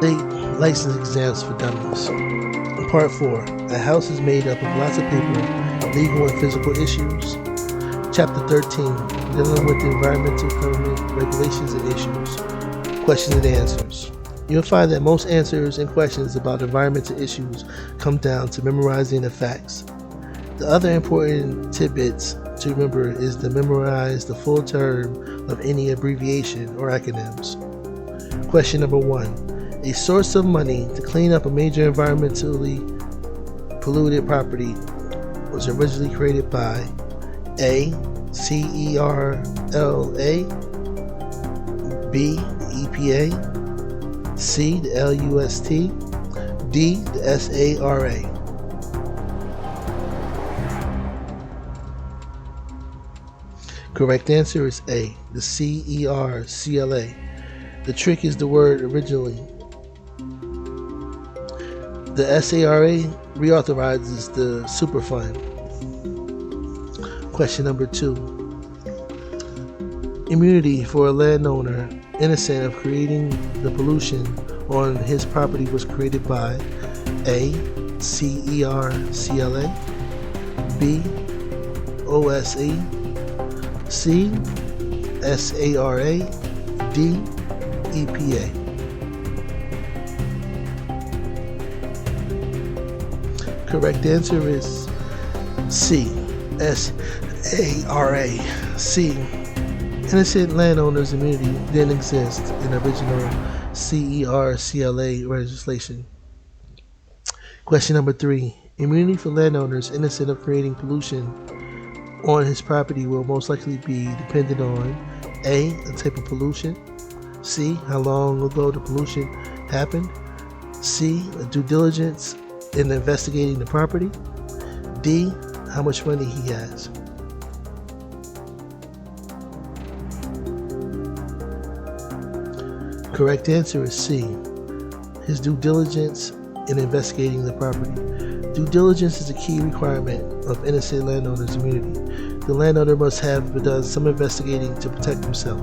8 license exams for dummies. Part 4. A house is made up of lots of paper, legal and physical issues. Chapter 13. Dealing with environmental government regulations and issues. Questions and answers. You'll find that most answers and questions about environmental issues come down to memorizing the facts. The other important tidbits to remember is to memorize the full term of any abbreviation or acronyms. Question number 1. A source of money to clean up a major environmentally polluted property was originally created by A. CERLA, B. The EPA, C. The LUST, D. The SARA. Correct answer is A. The CERCLA. The trick is the word originally. The SARA reauthorizes the Superfund. Question number 2. Immunity for a landowner innocent of creating the pollution on his property was created by A. CERCLA, B. OSE, C. SARA, D. EPA. Correct answer is C. SARA. C. Innocent landowners immunity didn't exist in original CERCLA legislation. Question number 3. Immunity for landowners innocent of creating pollution on his property will most likely be dependent on A. The type of pollution, C. How long ago the pollution happened, C. Due diligence in investigating the property, D. How much money he has. Correct answer is C. His due diligence in investigating the property. Due diligence is a key requirement of innocent landowners' immunity. The landowner must have done some investigating to protect himself.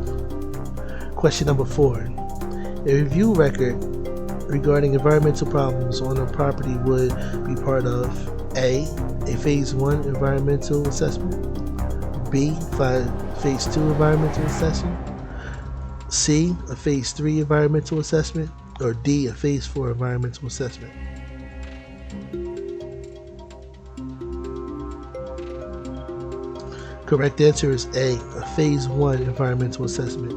Question number 4. A review record regarding environmental problems on a property would be part of A. A Phase 1 environmental assessment, B. Phase 2 environmental assessment, C. A Phase 3 environmental assessment, or D. A Phase 4 environmental assessment. Correct answer is A. A Phase 1 environmental assessment.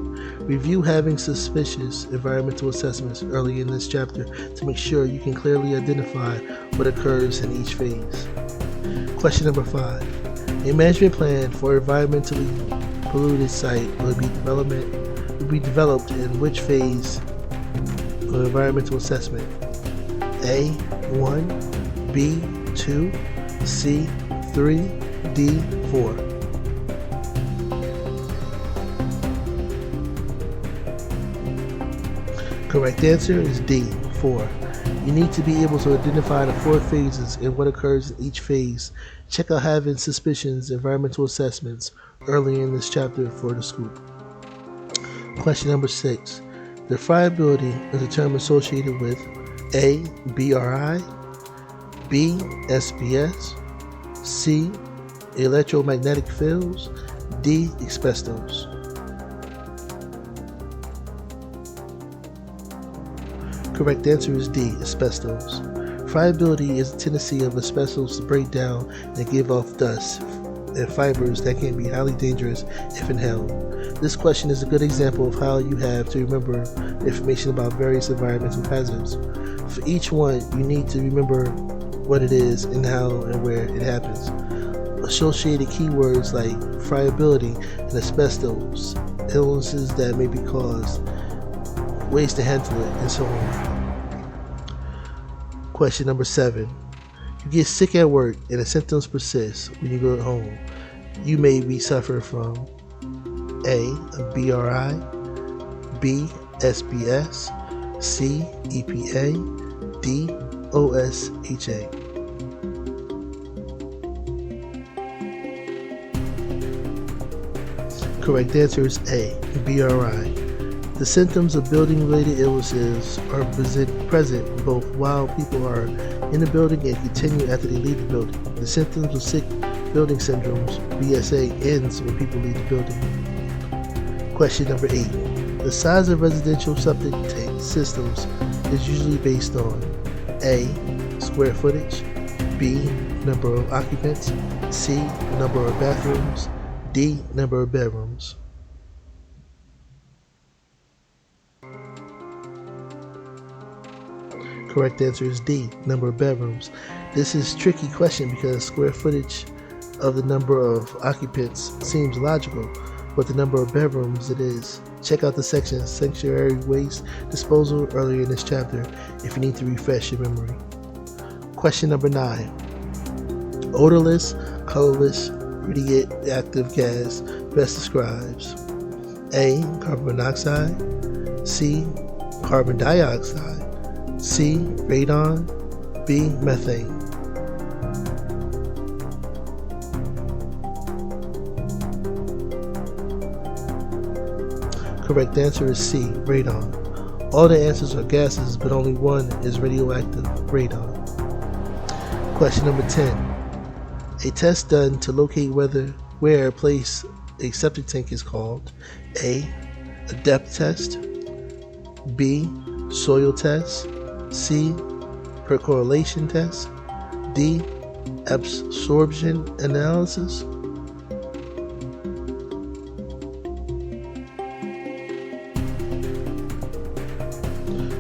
Review having suspicious environmental assessments early in this chapter to make sure you can clearly identify what occurs in each phase. Question number 5. A management plan for environmentally polluted site will be developed in which phase of environmental assessment? A. 1, B. 2, C. 3, D. 4. Correct answer is D. 4. You need to be able to identify the 4 phases and what occurs in each phase. Check out having suspicions environmental assessments early in this chapter for the scoop. Question number 6. The friability is a term associated with A. BRI, B. SBS, C. Electromagnetic fields, D. Asbestos. Correct answer is D. Asbestos. Friability is a tendency of asbestos to break down and give off dust and fibers that can be highly dangerous if inhaled. This question is a good example of how you have to remember information about various environmental hazards. For each one, you need to remember what it is and how and where it happens. Associated keywords like friability and asbestos, illnesses that may be caused, ways to handle it, and so on. Question number 7. You get sick at work and the symptoms persist when you go home. You may be suffering from A. BRI, B. SBS, C. EPA, D. OSHA. Correct answer is A. BRI. The symptoms of building-related illnesses are present both while people are in the building and continue after they leave the building. The symptoms of sick building syndromes, BSA, ends when people leave the building. Question number 8. The size of residential septic tank systems is usually based on A. Square footage, B. Number of occupants, C. Number of bathrooms, D. Number of bedrooms. Correct answer is D. Number of bedrooms. This is a tricky question because square footage of the number of occupants seems logical, but the number of bedrooms it is. Check out the section Sanctuary Waste Disposal earlier in this chapter if you need to refresh your memory. Question number 9. Odorless, colorless, radioactive gas best describes A. Carbon monoxide, C. Carbon dioxide, C. Radon, B. Methane. Correct answer is C. Radon. All the answers are gases, but only one is radioactive, radon. Question number 10. A test done to locate where a place a septic tank is called A. A depth test, B. Soil test, C. Percolation test, D. Absorption analysis.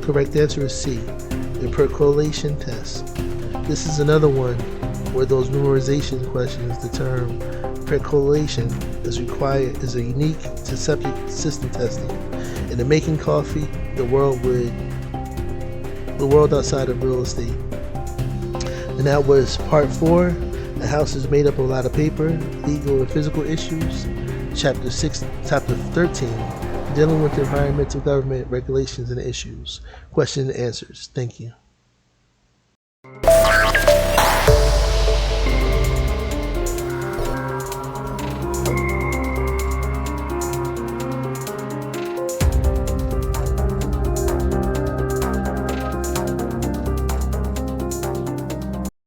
Correct answer is C. The percolation test. This is another one where those memorization questions, the term percolation is required, is a unique to septic system testing. In the making coffee, the world outside of real estate. And that was part 4. A house is made up of a lot of paper, legal and physical issues. Chapter 13, dealing with environmental government regulations and issues. Question and answers. Thank you.